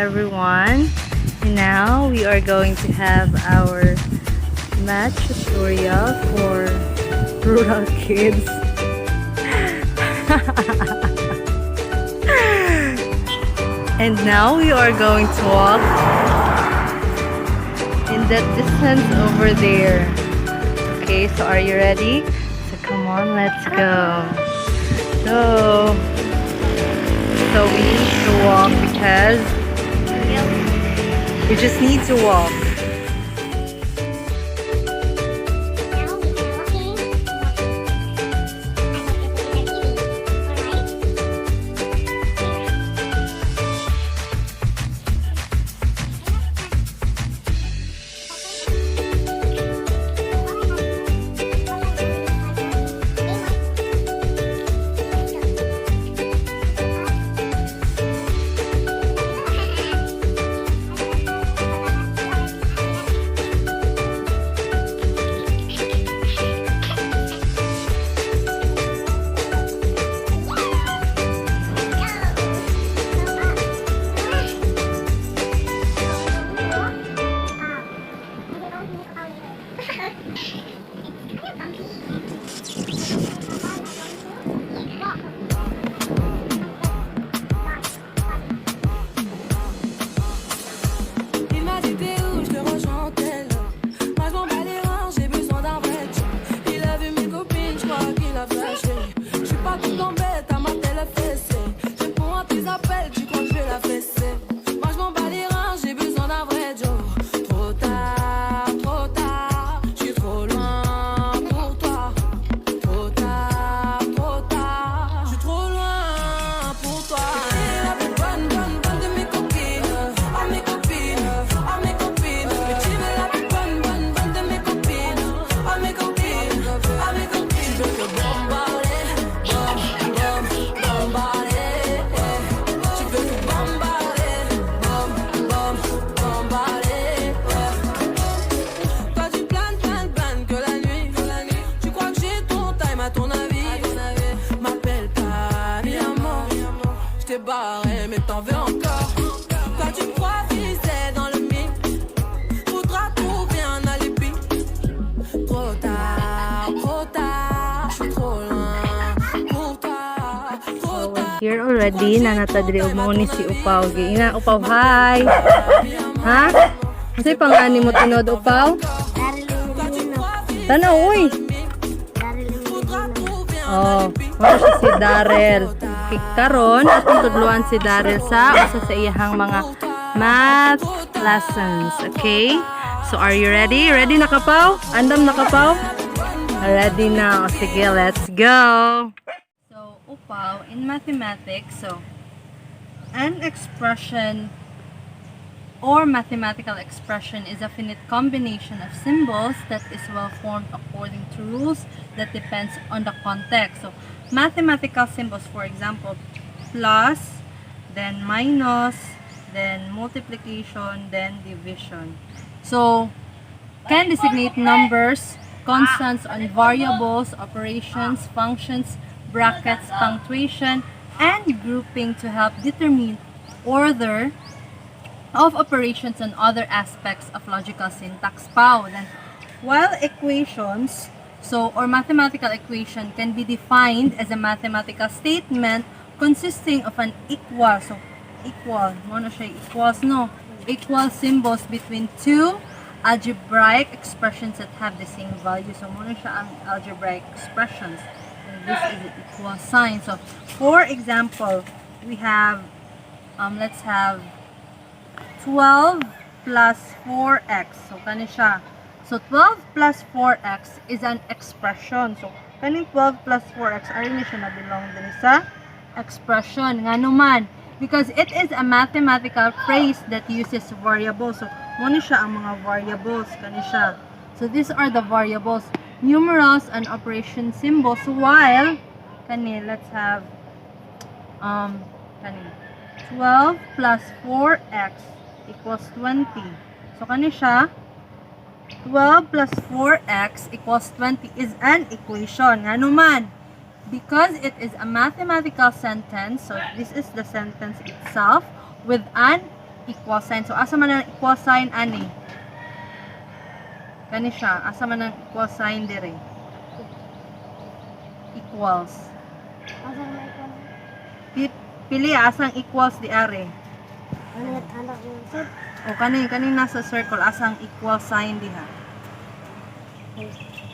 everyone. And now we are going to have our math tutorial for rural kids. And now we are going to walk in that distance over there. Okay, so are you ready? So come on, let's go. So we need to walk because we just need to walk. Barré, mais t'en veux encore. Toi tu crois viser dans le mythe, faudra trouver un alibi. Trop tard, je suis trop loin pour toi, trop tard. Here already, nanatadri mo ni si Upaw. Ina, Upaw, hi! Ha? Kasi pangani mo tinod, Upaw? Tanaw, uy! Oh, wala siya si Darrell. Karon atong tudluan si Darrell sa usa sa iyahang mga math lessons. Okay? So are you ready? Ready na kapaw? Andam na kapaw? Ready na. Sige, let's go. So, Upaw, in mathematics, so an expression or mathematical expression is a finite combination of symbols that is well formed according to rules that depends on the context. So, mathematical symbols, for example, plus, then minus, then multiplication, then division. So, can designate numbers, constants on variables, operations, functions, brackets, punctuation, and grouping to help determine order of operations and other aspects of logical syntax. Then, while equations, or mathematical equation can be defined as a mathematical statement consisting of an equal, equal symbols between two algebraic expressions that have the same value. So, muna siya ang algebraic expressions. And this is the equal sign. So, for example, we have, let's have 12 plus 4x. So, kani siya. So, 12 plus 4x is an expression. So, kaning 12 plus 4x, ay na siya na-belong din sa expression. Nga naman, because it is a mathematical phrase that uses variables. So, muna siya ang mga variables. Kani siya. So, these are the variables. Numerals and operation symbols. While, kani, let's have, kani, 12 plus 4x equals 20. So, kani siya, 12 plus 4x equals 20 is an equation. Nga naman, because it is a mathematical sentence, so this is the sentence itself with an equal sign. So, asa man ang equal sign, ani? Kani siya. Asa man ang equal sign dire? Equals. Asa na ikaw? Pili, asang equals di are? Ano yung anak mo? Sir? O, kani nasa circle, asang equal sign diha?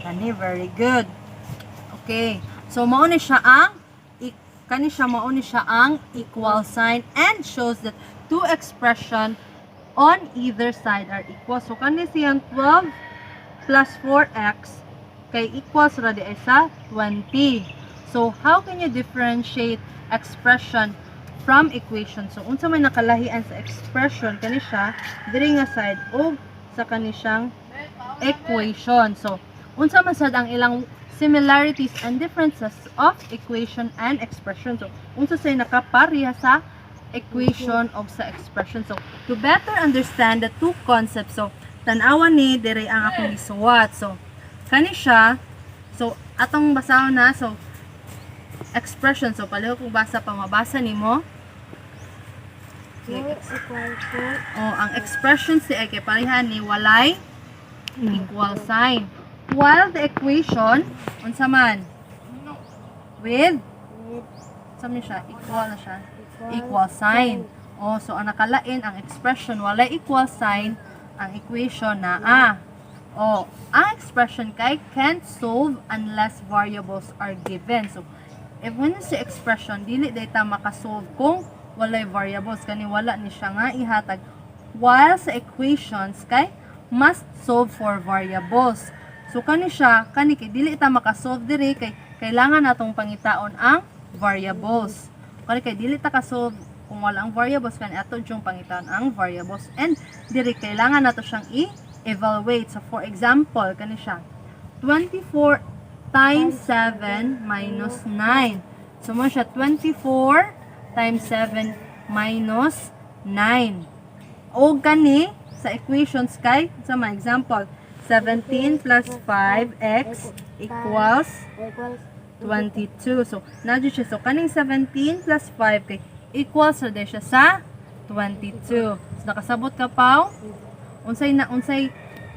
Kani, very good. Okay. So, mauni siya ang equal sign and shows that two expression on either side are equal. So, kani siyang 12 plus 4x kay equals ra di ay sa 20. So, how can you differentiate expression from equation? So, unsa may nakalahian sa expression kani siya diri nga side o sa kani siyang equation. So, unsa man sad ang ilang similarities and differences of equation and expression. So, unsa say nakapareha sa equation of sa expression. So, to better understand the two concepts, so, tanawan ni dire ang akong gisuwat. So, kani siya, so, atong basahon na, so, expression. So, paliho kung basa pa, mabasa ni mo. Q equal to Ang expression si ay kay pareha ni walay equal sign. While the equation, unsa man? With, with sabi siya, equal na siya. Equal sign. So ang nakalain ang expression walay equal sign, ang equation na ang expression kay can't solve unless variables are given. So if when si expression dili data makasolve kung walay variables kani wala ni siya nga ihatag, while sa equations kay must solve for variables. So kani siya kay dili ta makasolve diri kay kailangan natong pangitaon ang variables. Kani kay dili ta ka-solve kung wala ang variables kani ato jung pangitaon ang variables, and diri kailangan nato siyang i-evaluate. So for example kani siya 24 times 7 minus 9. So mo siya 24 times 7 minus 9. O gani sa equations kay sa mga example 17 plus 5x equals 22. So, nadyo siya. So, kaning 17 plus 5 kay equals na siya sa 22. So, nakasabot ka pa? Unsay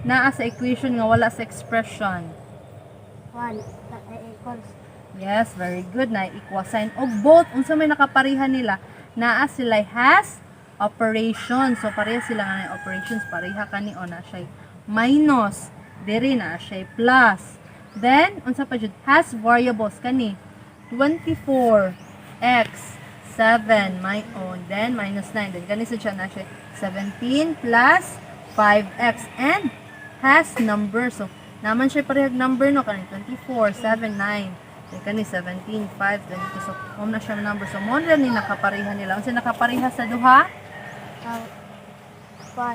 naa sa equation nga wala sa expression? 1 equals Yes, very good. Na equal sign. O both, unsa may nakaparihan nila, naa sila has operation. So, pareha sila nga na operations. Pareha kani o na siya minus. Diri na siya plus. Then, unsa pa jud has variables kani 24x 7 then minus 9. Then kani sa siya na siya 17 plus 5x and has number. So, naman siya parehag number no kani 24 7 9. Then kani 17 5 22. So, na siya number. So, mo ni nakapareha nila. Unsa nakapareha sa duha? 1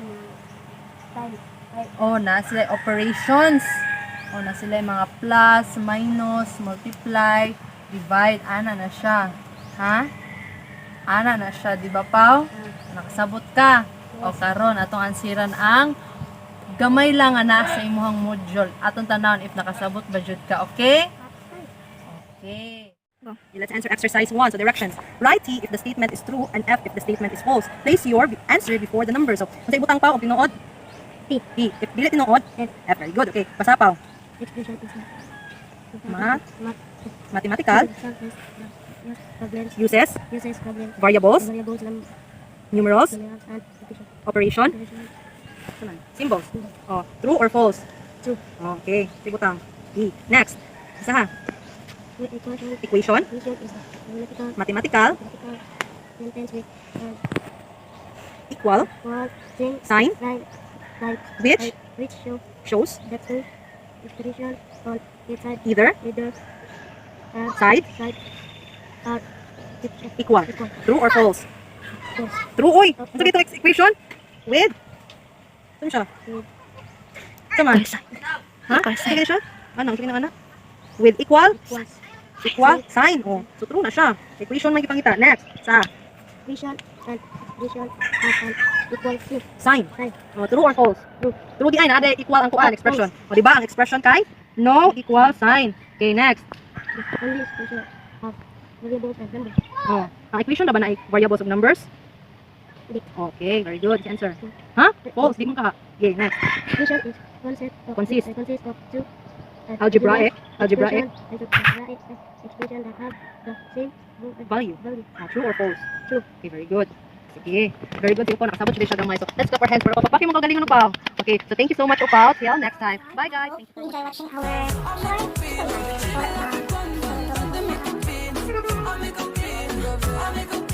times Na sila operations. Na sila mga plus, minus, multiply, divide. Ana na siya. Ha? Ana na siya. Di ba, Pao? Nakasabot ka. O karon atong ansiran ang gamay lang na sa imuhang module. Atong tanawon if nakasabot ba jud ka. Okay? Okay. Let's answer exercise 1. So directions. Write T if the statement is true and F if the statement is false. Place your answer before the number. So, kung sa ibutang pa o tinuod? T. If dili tinuod, F. Very good. Okay. Pasapaw. expression is Mathematical. problems Uses. uses problems Variables. variables Numerals. numerals and equation Operation. Symbols. True or false? True. Okay. Sibutang. E. Next. Isa ha. equation Equation. equation is Mathematical. sentence with Equal. word string Sign. like Which show shows that two expression on each side either either side equal. True or false? False. True. Uy. Ito dito equation. With. Ano siya? Sama. Ha? Sige siya? Ano? Sige na. With equal. Equal sign. So true na siya. Equation may ipangita. Next. Sa Equation and expression and equal to sign. sign. True or false? True. True di ay na equal ang kuan expression. Di ba ang expression kay no equal sign. Okay, next. Only expression of variables and numbers. Ang equation na ba na ay variables of numbers? Hindi. Okay, very good. Answer. Ha? False. Di mo ka. Okay, next. Addition is concept of Consist. consists of two Algebraic. expression that have the same Value. value. True or false? True. Okay, very good. Sige. Very good. Sige po. Nakasabot siya siya gamay. So, let's clap our hands for Opaw. Bakit mo kagalingan, Opaw? Okay. So, thank you so much, Opaw. See you next time. Bye, guys. Thank you so much. Enjoy watching our short Make a